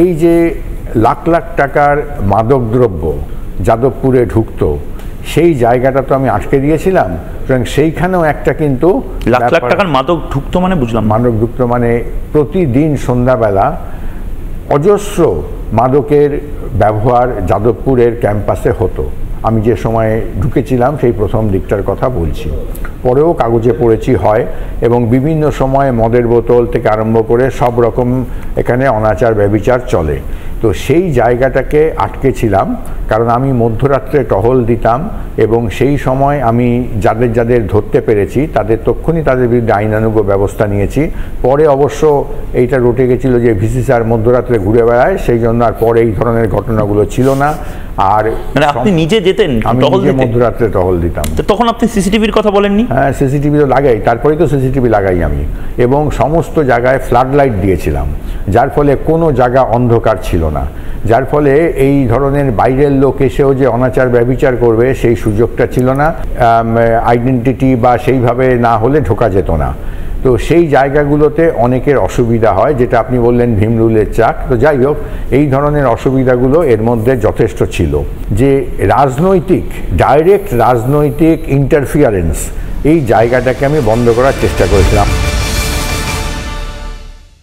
এই যে লাখ লাখ টাকার মাদকদ্রব্য যাদবপুরে ঢুকতো, সেই জায়গাটা তো আমি আটকে দিয়েছিলাম, সুতরাং সেইখানেও একটা কিন্তু লাখ লাখ টাকার মাদক ঢুকতো মানে বুঝলাম। মাদক ঢুকতো মানে প্রতিদিন সন্ধ্যাবেলা অজস্র মাদকের ব্যবহার যাদবপুরের ক্যাম্পাসে হতো। আমি যে সময়ে ঢুকেছিলাম সেই প্রথম দিকটার কথা বলছি, পরেও কাগজে পড়েছি হয়, এবং বিভিন্ন সময়ে মদের বোতল থেকে আরম্ভ করে সব রকম এখানে অনাচার ব্যভিচার চলে। তো সেই জায়গাটাকে আটকে ছিলাম, কারণ আমি মধ্যরাত্রে টহল দিতাম এবং সেই সময় আমি যাদের যাদের ধরতে পেরেছি তাদের তক্ষুনি তাদের বিরুদ্ধে আইনানুগ ব্যবস্থা নিয়েছি। পরে অবশ্য এইটা রটে গেছিল যে ভিসি স্যার মধ্যরাত্রে ঘুরে বেড়ায়, সেই জন্য আর পরে এই ধরনের ঘটনাগুলো ছিল না। আর মানে আপনি নিজে যেতেন, আমি নিজে মধ্যরাত্রে টহল দিতাম। তখন আপনি সিসিটিভির কথা বলেননি? হ্যাঁ, সিসিটিভি তো লাগাই, তারপরেই তো সিসিটিভি লাগাই আমি, এবং সমস্ত জায়গায় ফ্লাড লাইট দিয়েছিলাম, যার ফলে কোনো জায়গা অন্ধকার ছিল না, যার ফলে এই ধরনের বাইরের লোক এসেও যে অনাচার ব্যভিচার করবে সেই সুযোগটা ছিল না। আইডেন্টিটি বা সেইভাবে না হলে ঢোকা যেত না। তো সেই জায়গাগুলোতে অনেকের অসুবিধা হয়, যেটা আপনি বললেন ভীমরুলের চাক। তো যাই হোক, এই ধরনের অসুবিধাগুলো এর মধ্যে যথেষ্ট ছিল। যে ডাইরেক্ট রাজনৈতিক ইন্টারফিয়ারেন্স, এই জায়গাটাকে আমি বন্ধ করার চেষ্টা করেছিলাম।